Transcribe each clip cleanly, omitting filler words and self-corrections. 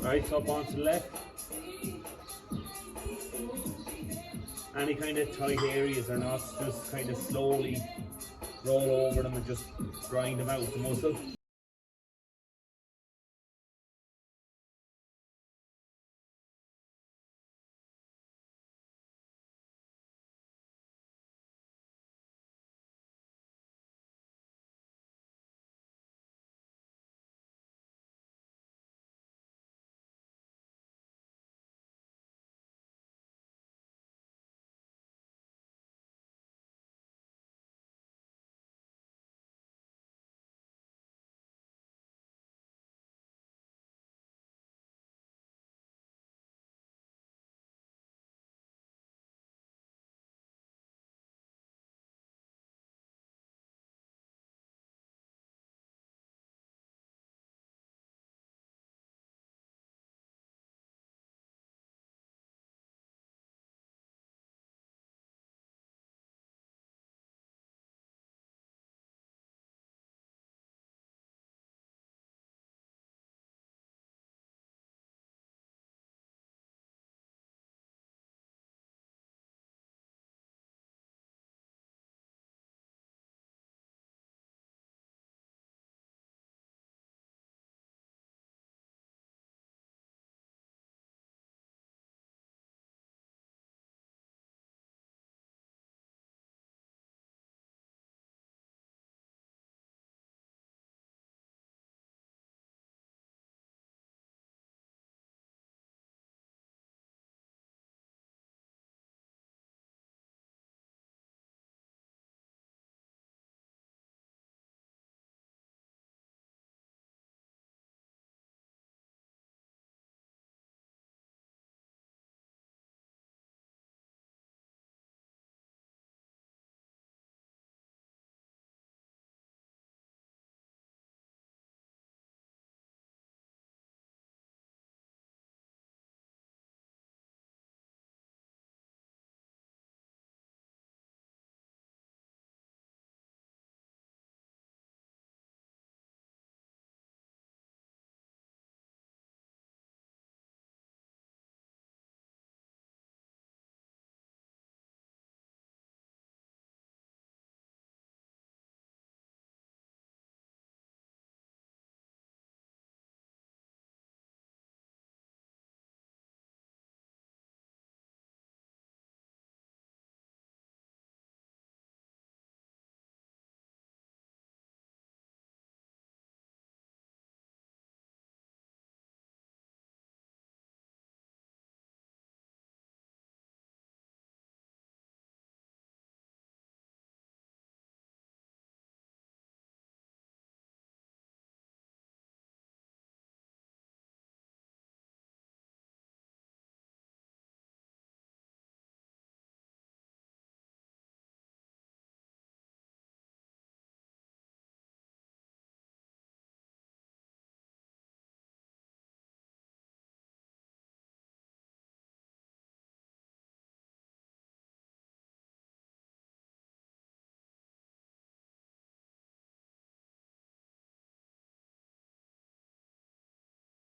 Right, so up onto the left. Any kind of tight areas or not, just kind of slowly roll over them and just grind them out the muscle.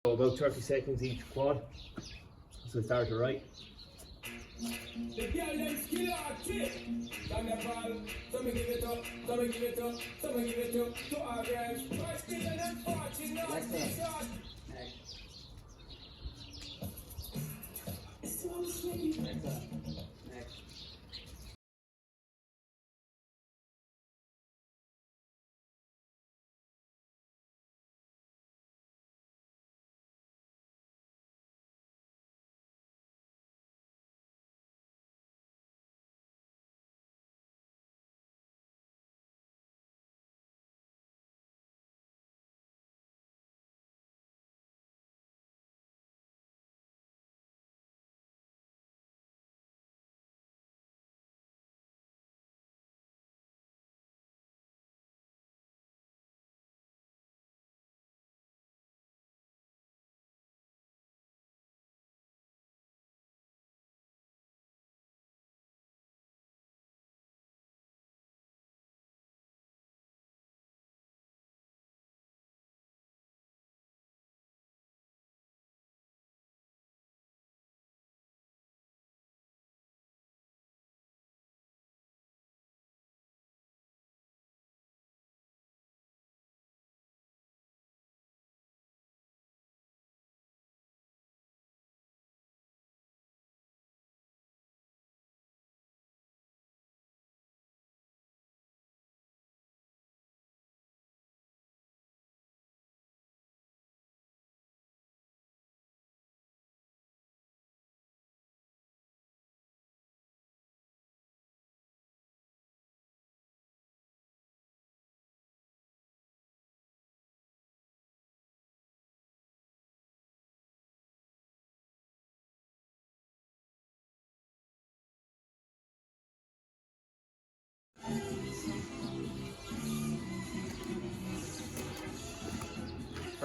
So about 30 seconds each quad. So start to right. The girl them skill are tip. Can the ball, so me give it up, so me give it up, so me give it up to our girls. First thing and then 40, not shot. It's so sweet. Next.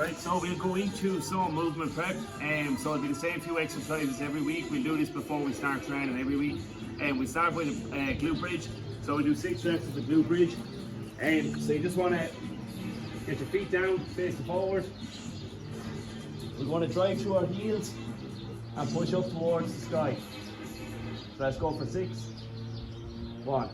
Right, so we'll go into some movement prep. So it'll be the same few exercises every week. We'll do this before we start training every week. We start with a glute bridge. So we do 6 reps of the glute bridge. So you just want to get your feet down, face forward. We want to drive through our heels and push up towards the sky. So let's go for 6. 1.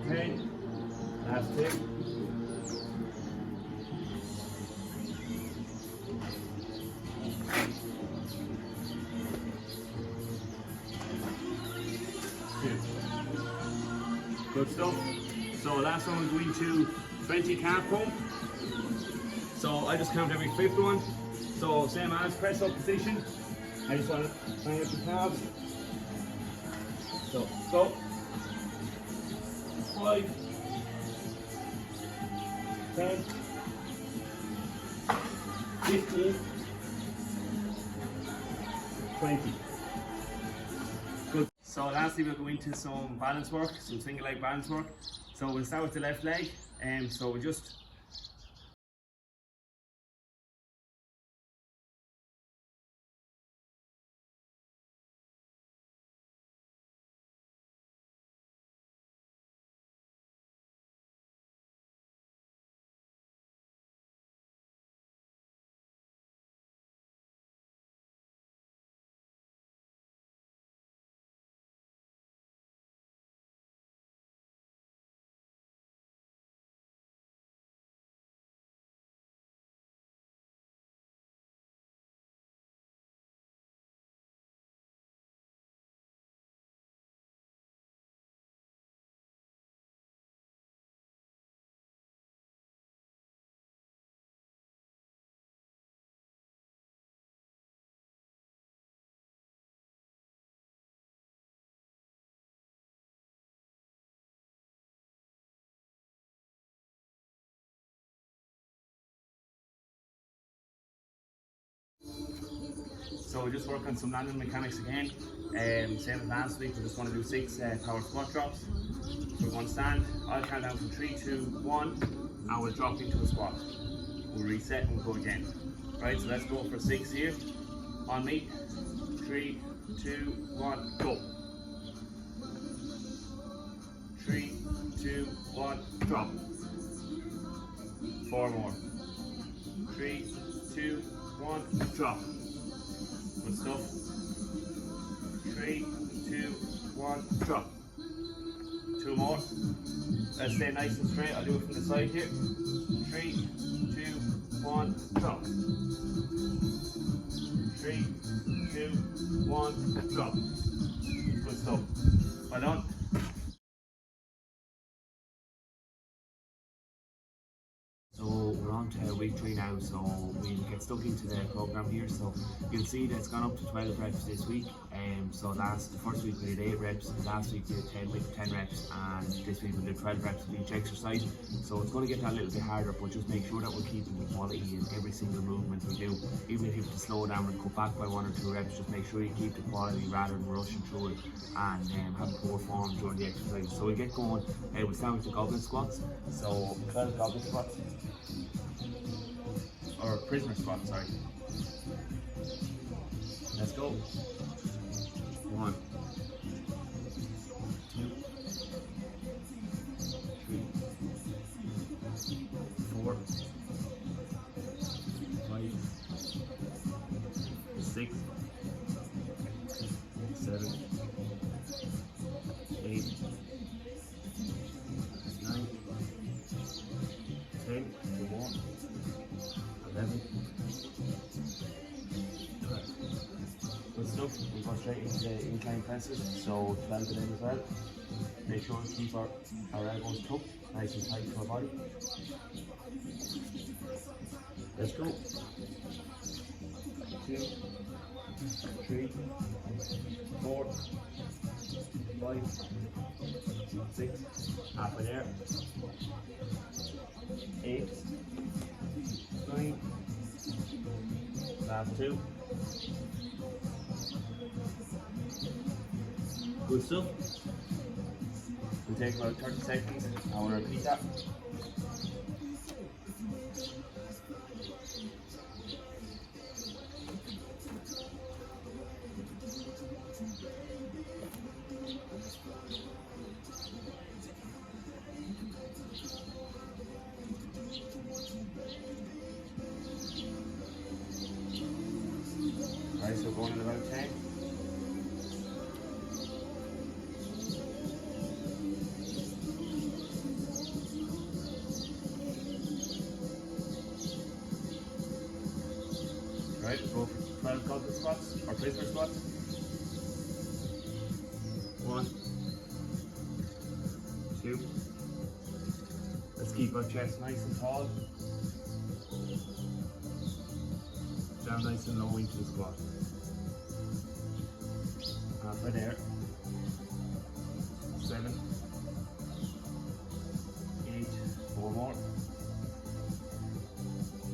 Okay, last 2. Good stuff. So last one we're going to 20 calf pump. So I just count every 5th one. So same as press up position. I just want to bang up the calves. So go. 5, 10, 15, 20. Good. So lastly we'll go into some balance work, some single leg balance work. So we'll start with the left leg. So we'll just we'll just work on some landing mechanics again. Same as last week, we just want to do 6 power squat drops. So we're going to stand. I'll count down from 3, 2, 1, and we'll drop into a squat. we'll reset and we'll go again. Right, so let's go for 6 here. On me. 3, 2, 1, go. 3, 2, 1, drop. 4 more. 3, 2, 1, drop. Good stuff. 3, 2, 1, drop. 2 more. Let's stay nice and straight. I'll do it from the side here. 3, 2, 1, drop. 3, 2, 1, drop. Good stuff. Well done. So we're on to week 3 now, so we'll get stuck into the program here. So you'll see that it's gone up to 12 reps this week. So the first week we did 8 reps, last week we did 10 reps, and this week we did 12 reps of each exercise. So it's going to get that a little bit harder, but just make sure that we're keeping the quality in every single movement we do. Even if you have to slow down and cut back by 1 or 2 reps, just make sure you keep the quality rather than rushing through it and have poor form during the exercise. So we'll get going. We'll start with the goblet squats. So 12 goblet squats. Or prisoner squat, sorry. Let's go. 1, 2, 3, 4, 5, 6, 7, 8, 9, 10, 2 more. 11, 12. Good stuff. We'll go straight into the incline presses, so 12 of them as well. Make sure to keep our elbows tucked, nice and tight to our body. Let's go. 2, 3, 4, 5, 6, halfway there. 8, 9, last 2. Good stuff. We'll take about 30 seconds and we'll repeat that. Right, so going in about 10. Right, go for 12 goblet squats or prisoner squats. 1, 2. Let's keep our chest nice and tall. Down nice and low into the squat. Halfway there. 7, 8, 4 more.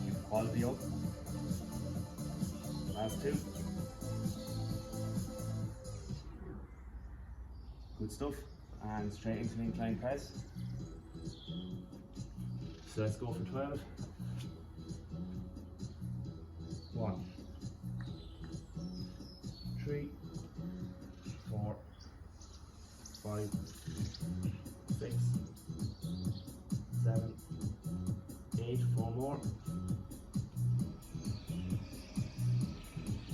Keep the quality up. Last 2. Good stuff. And straight into the incline press. So let's go for 12. 1, 3, 4, 5, 6, 7, 8, 4 more.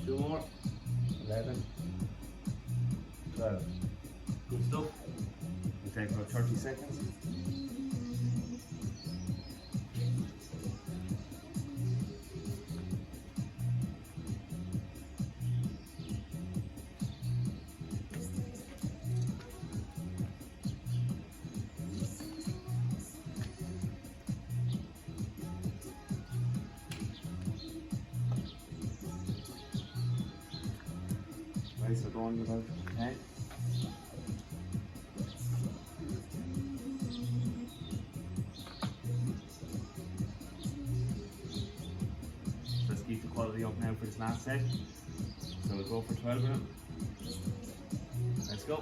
2 more. 11, 12. Good stuff. We'll take about 30 seconds. Right, so going about 10. Let's keep the quality up now for this last set. So we'll go for 12 of them. Let's go.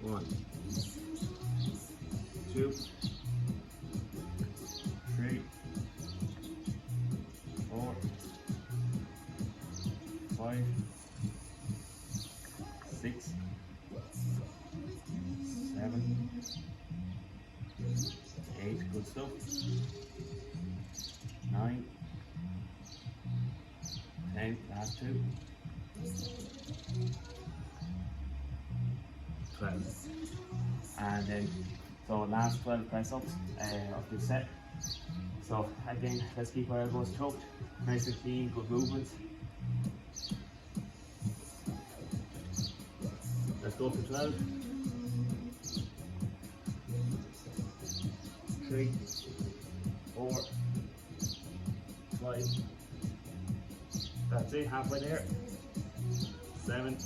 1, 2, 3, 7, 8, good stuff. 9, 10, last 2. 12. And then, so last 12 press ups of this set. So again, let's keep our elbows tucked, nice and clean, good movement. Let's go for 12. 3, 4, 5. That's it, halfway there. 7,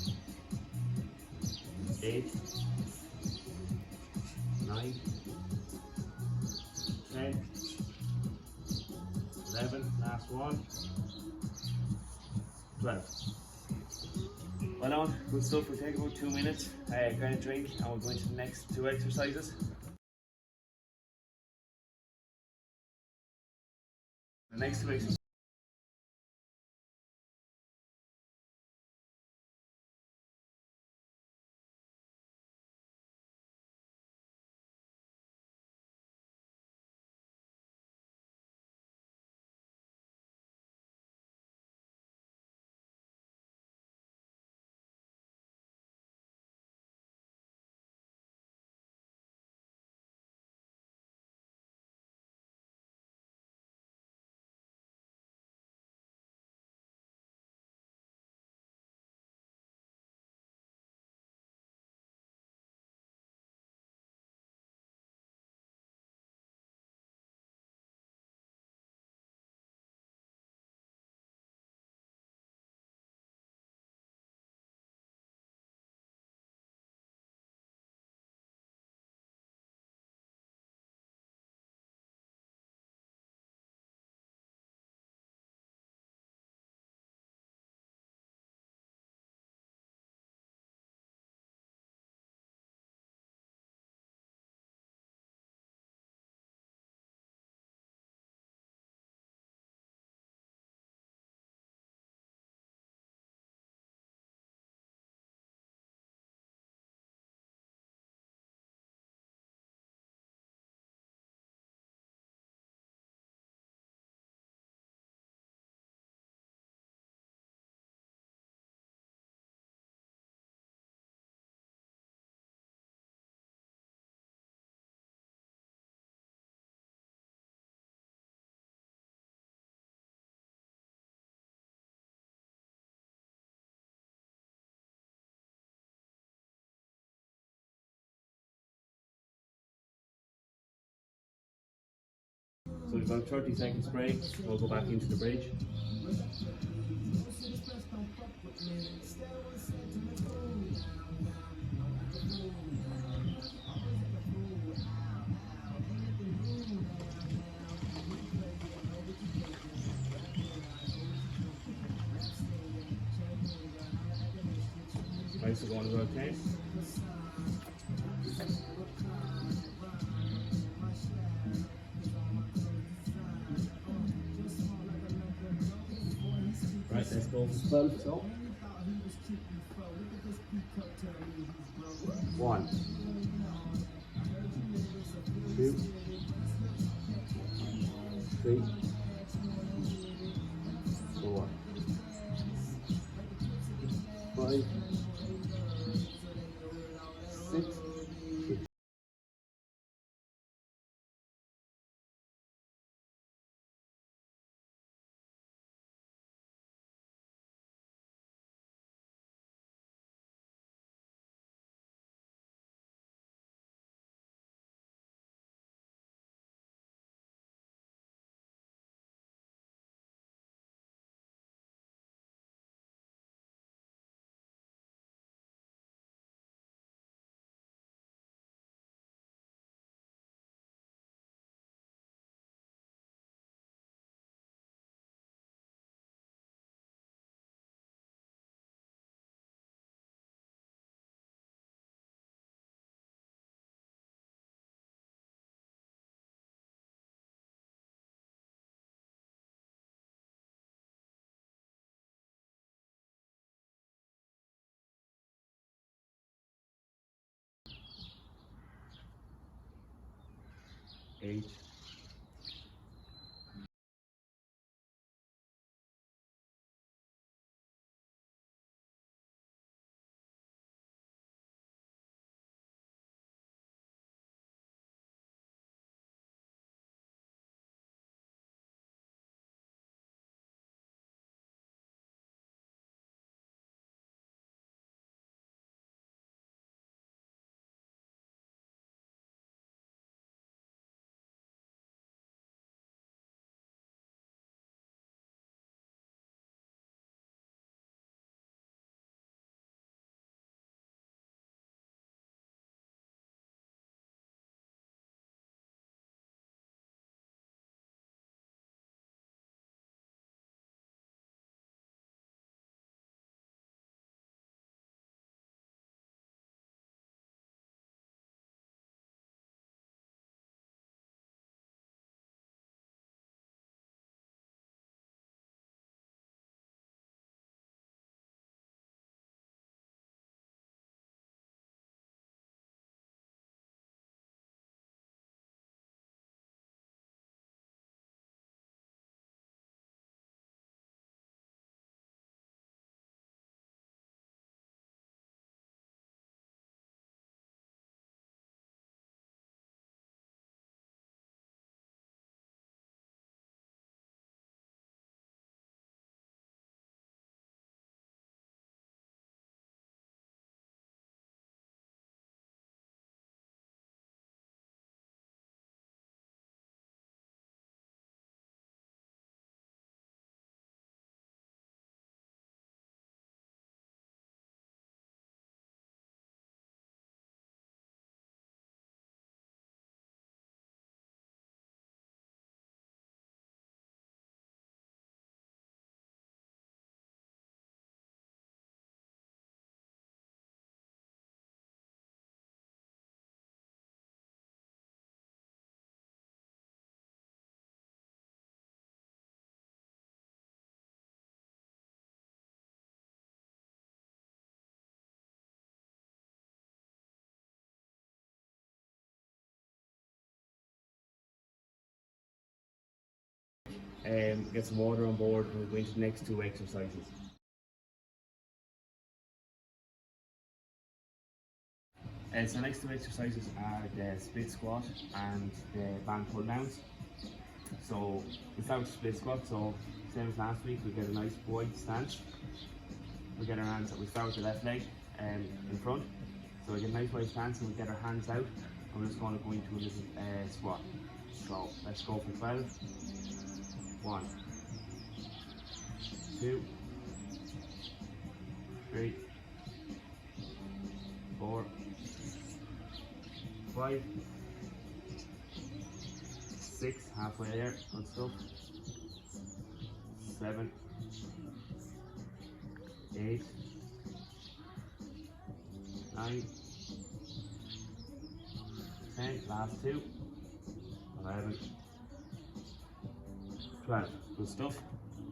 8, 9, 10, 11, last one, 12. Well on, good stuff. We'll take about 2 minutes, get a drink, and we'll go into the next 2 exercises. The next 2 exercises. So we've got a 30 seconds break, we'll go back into the bridge. Right, so going about 10. Right, let's go for 12. So 1, 2, 3, 4, 5, 6, 8, get some water on board, and we'll go into the next 2 exercises. So the next 2 exercises are the split squat and the band pull downs. So we start with split squat, so same as last week, we get a nice wide stance. We get our hands, we start with the left leg in front. So we get a nice wide stance and we get our hands out, and we're just going to go into a little squat. So let's go for 12. 1, 2, 3, 4, 5, 6, halfway there, good stuff. 7, 8, 9, 10, last 2, 11, 12. Good stuff.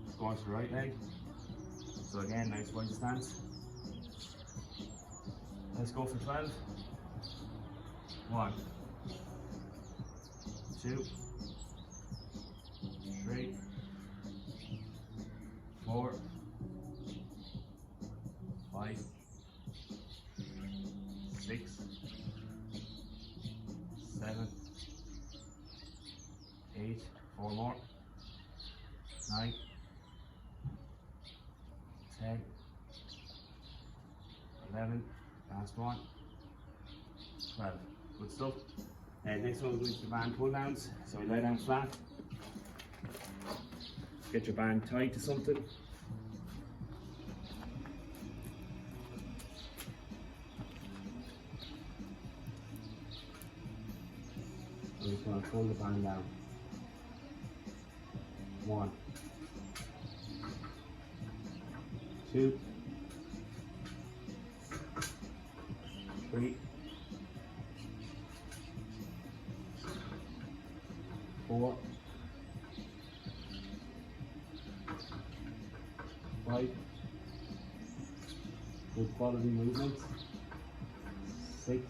Let's go on to the right leg. So again, nice wide stance. Let's go for 12. 1, 2, 3, 4, 5, 6, 7, 8, 4 more. 9, 10, 11, last one, 12. Good stuff. Next one we'll go into the band pull downs. So we lie down flat. Get your band tied to something. I'm just going to pull the band down. 1, 2, 3, 4, 5, good quality movements. 6,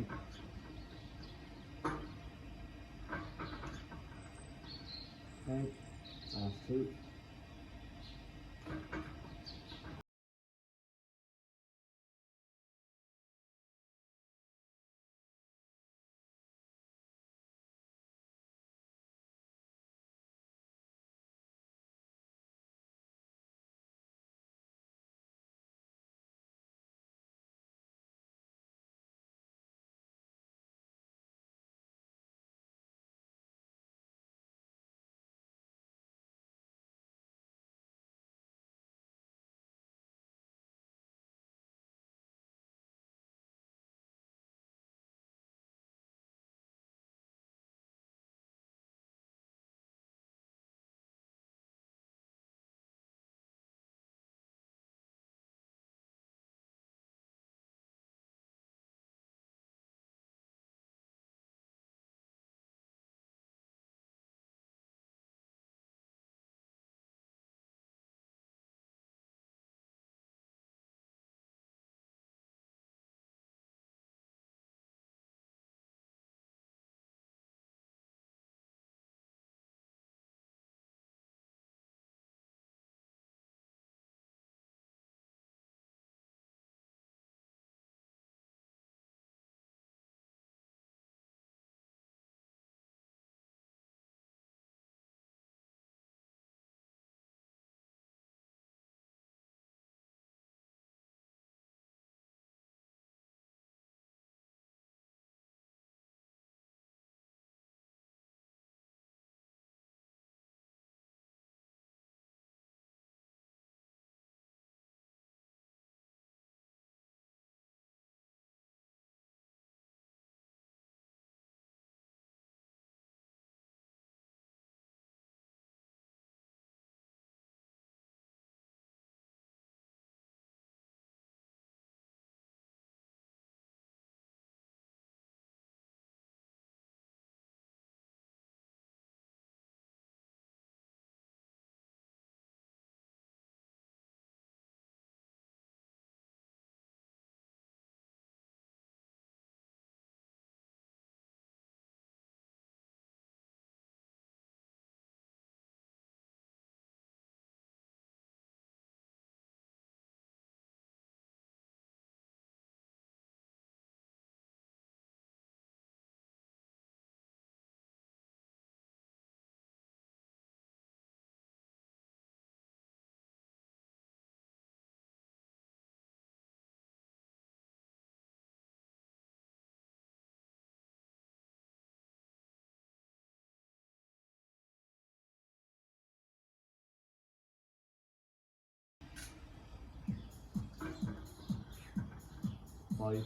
9. Okay, last 2. Five,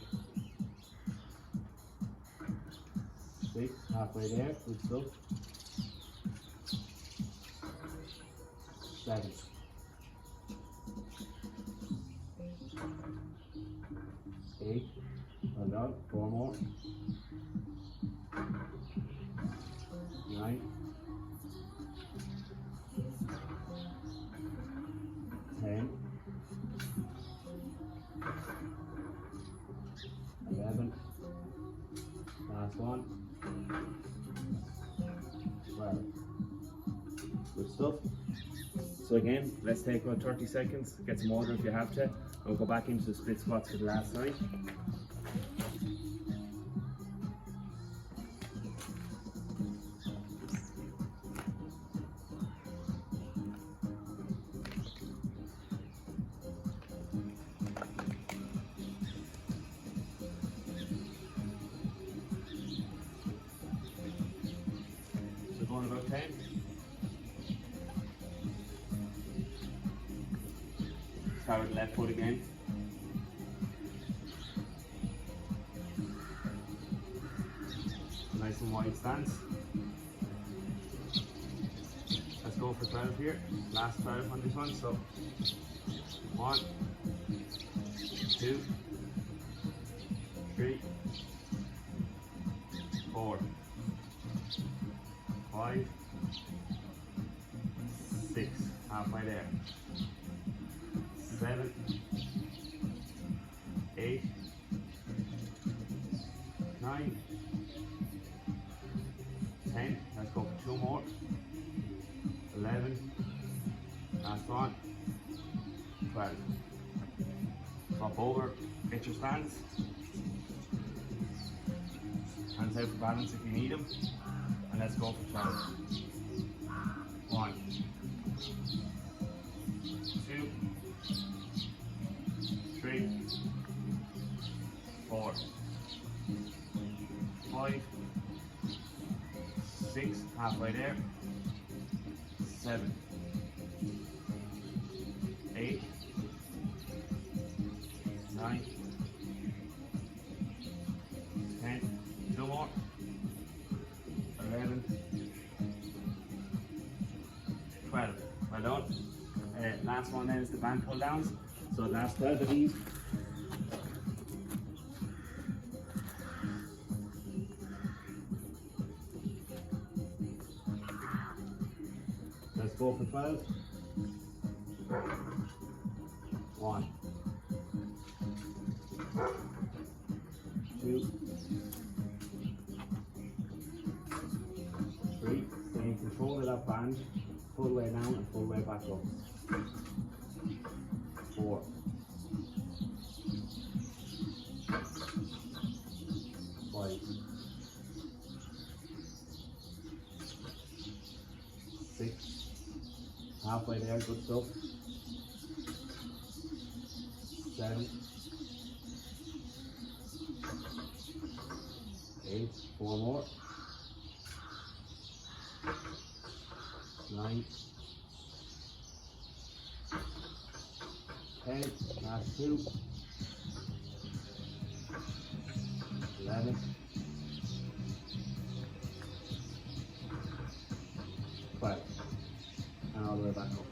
6, halfway there, good stuff. 7, 8, well done, 4 more. 9, 10, 11, last one, 12. Good stuff. So again, let's take about 30 seconds, get some water if you have to, and we'll go back into the split squats for the last time. So going about 10. Start with the left foot again. Nice and wide stance. Let's go for 12 here. Last 12 on this one. So 1, 2, 3, 4, 5, 6. Halfway there. 7, 8, 11, last one, 12. Flop over, get your stance, hands out for balance if you need them, and let's go for 12. 1, 2, 3, 4, 5, 6, halfway there, 7, 8, 9, 10, 2 more, 11, 12. Well done. Last one then is the band pull downs. So last 12 of these. Let's go for 12. 1, 2, 3. Staying control of that band, full way down and full way back up. 4, 5, 6, halfway there, good stuff. 7, 8, 4 more. 9, 10, last 2, 11, 12, and all the way back up.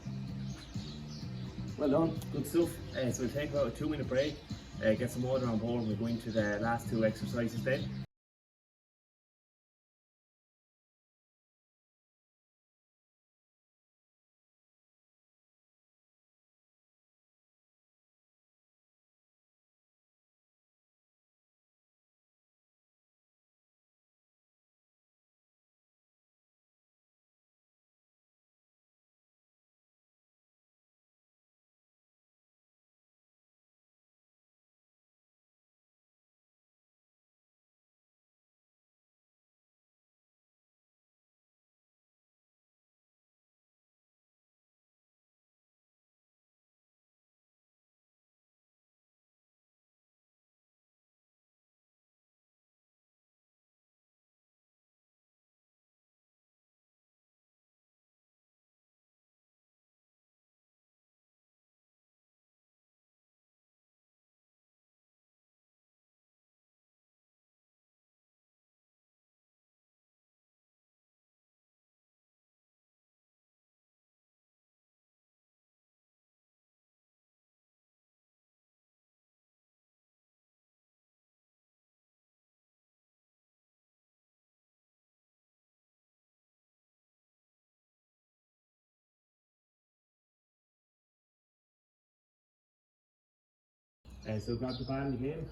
Well done, good stuff. So we'll take about a 2-minute break, get some water on board, and we'll go into the last 2 exercises then. So we've got the band again,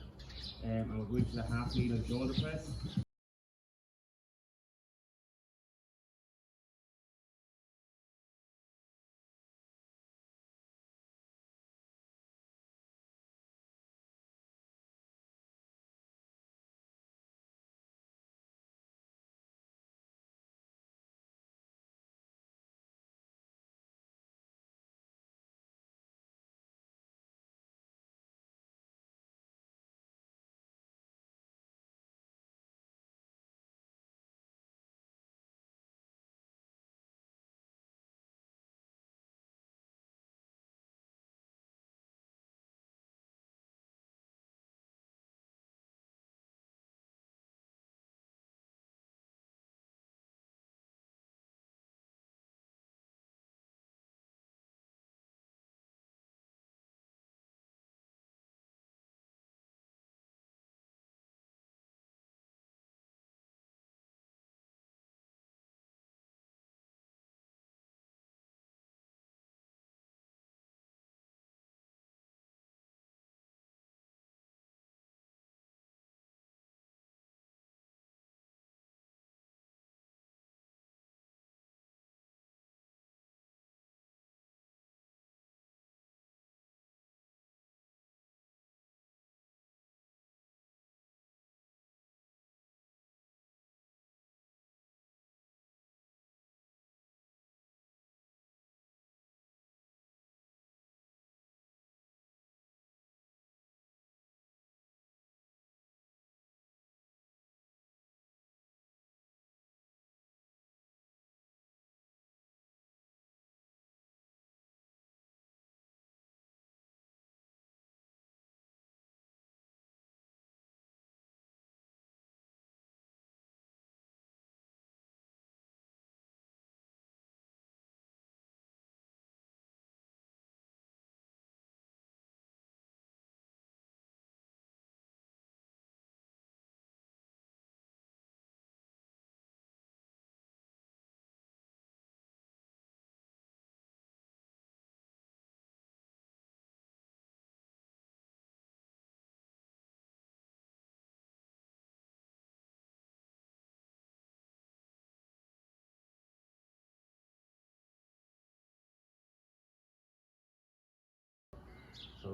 and we're going to the half needle shoulder press.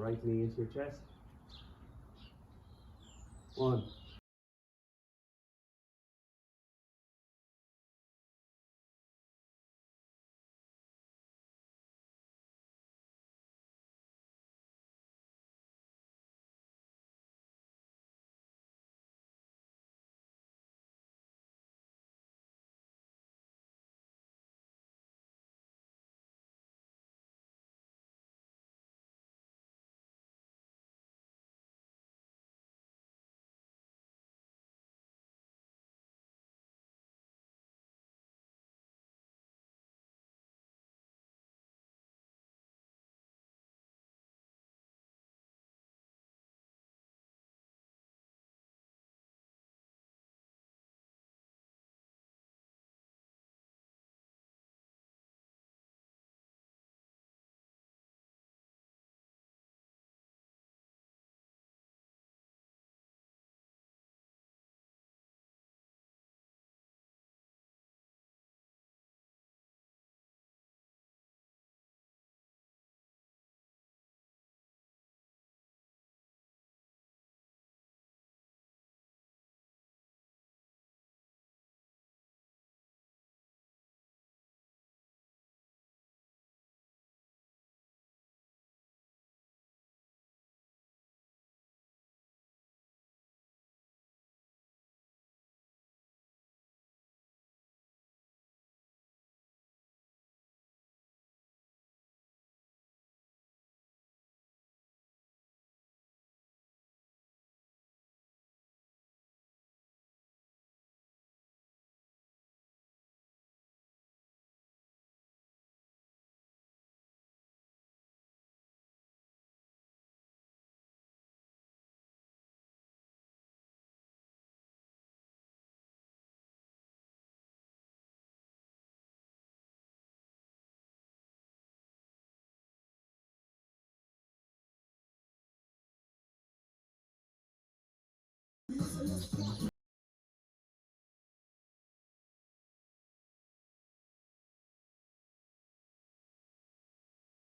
right knee into your chest. 1.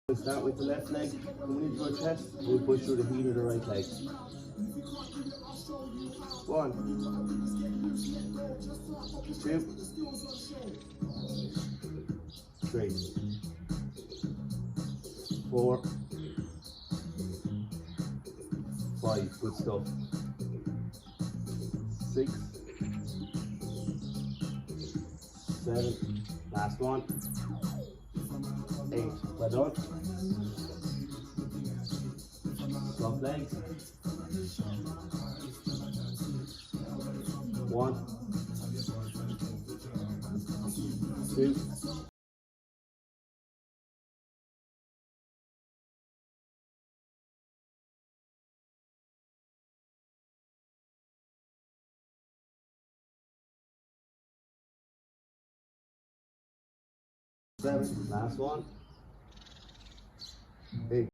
We'll start with the left leg coming into our chest. We'll push through the heel of the right leg. 1, 2, 3, 4, 5. Good stuff. 6, 7. Last one. 8. Well done. Swap legs. 1, 2. Seven. Last one. 8.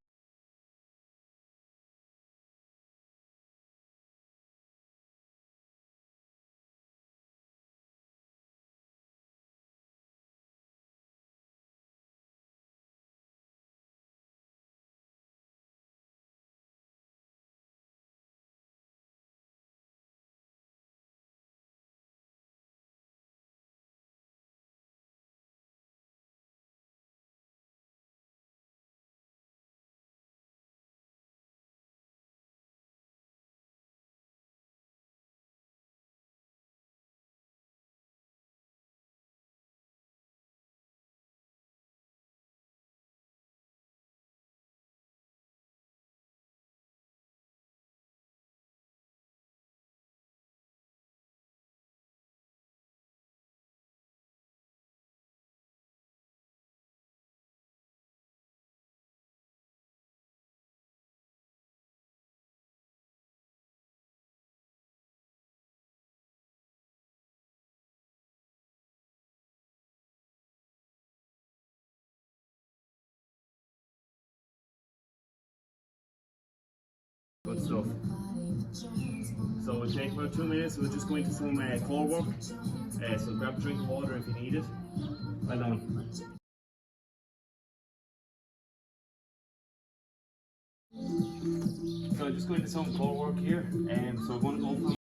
Good stuff. So we'll take about 2 minutes. We'll just go into some core work. So grab a drink of water if you need it. Well done. So just going to some core work here. So I'm going to go from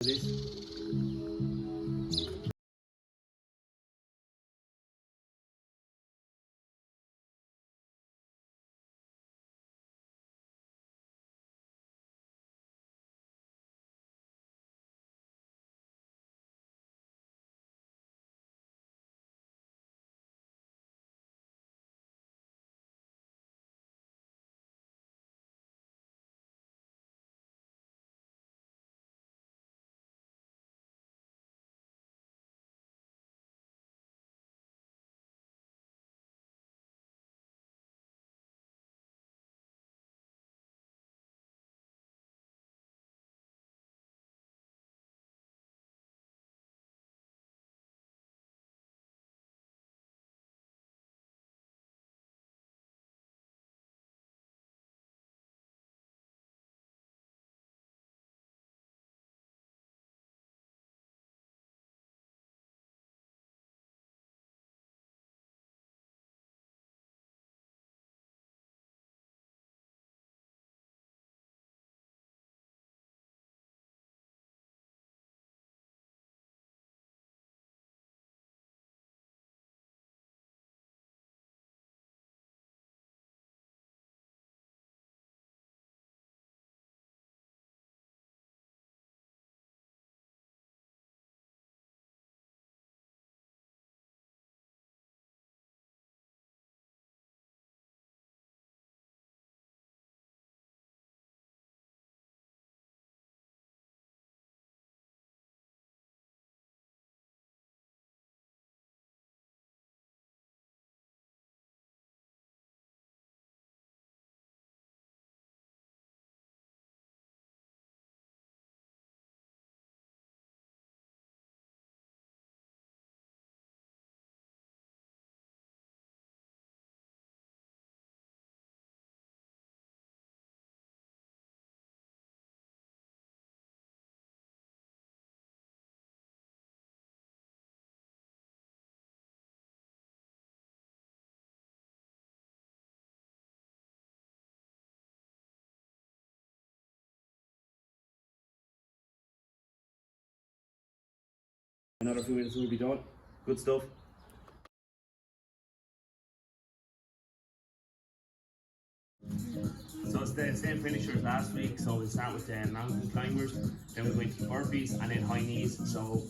This. Another few minutes will be done. Good stuff. So it's the same finisher as last week. So we'll start with the mountain climbers, then we'll go into burpees and then high knees. So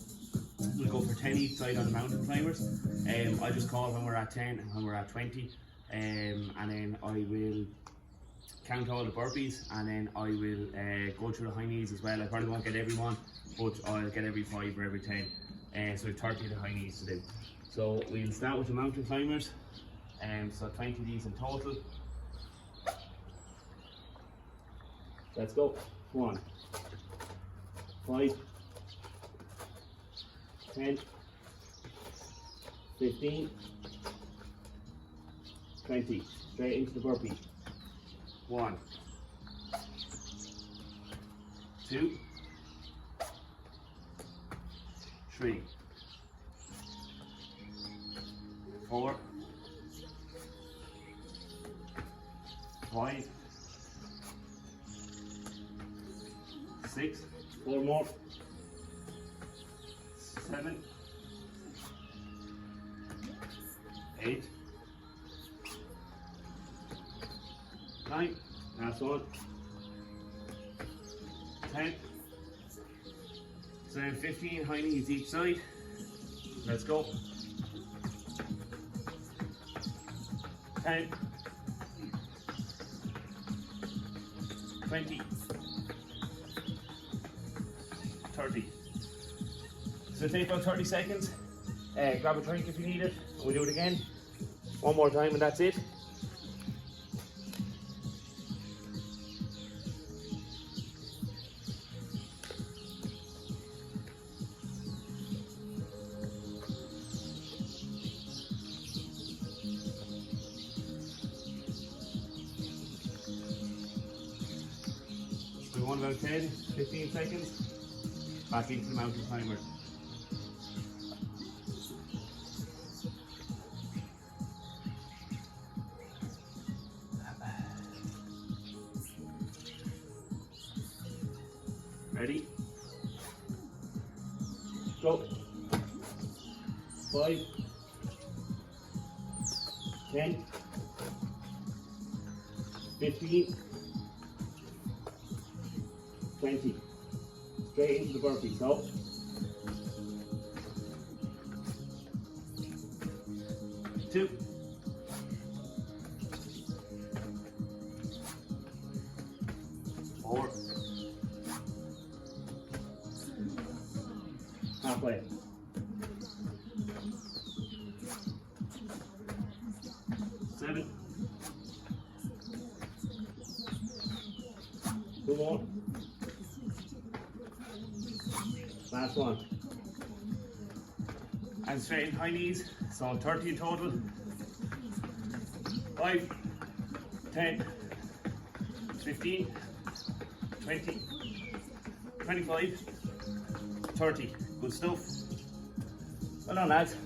we'll go for 10 each side on the mountain climbers. I just call when we're at 10 and when we're at 20. And then I will count all the burpees and then I will go through the high knees as well. I probably won't get every one, but I'll get every 5 or every 10. So we have 30 of the high knees to do. So we'll start with the mountain climbers. So 20 of these in total. Let's go. 1, 5, 10, 15, 20. Straight into the burpee. 1, 2, 3, 4, 5, 6, 4 more, 7, 8, 9, last one, 10, so then 15 high knees each side. Let's go. 10, 20, 30. So take about 30 seconds. Grab a drink if you need it. And we'll do it again. One more time and that's it. We want about 10, 15 seconds. Back into the mountain climber. Ready? Go. 5, 10, 15, 20. Straight into the burpee. So. 2. 4. Halfway. 7. 2 more. Last one. And straighten high knees, so 30 in total. 5, 10, 15, 20, 25, 30. Good stuff. Well done, lads.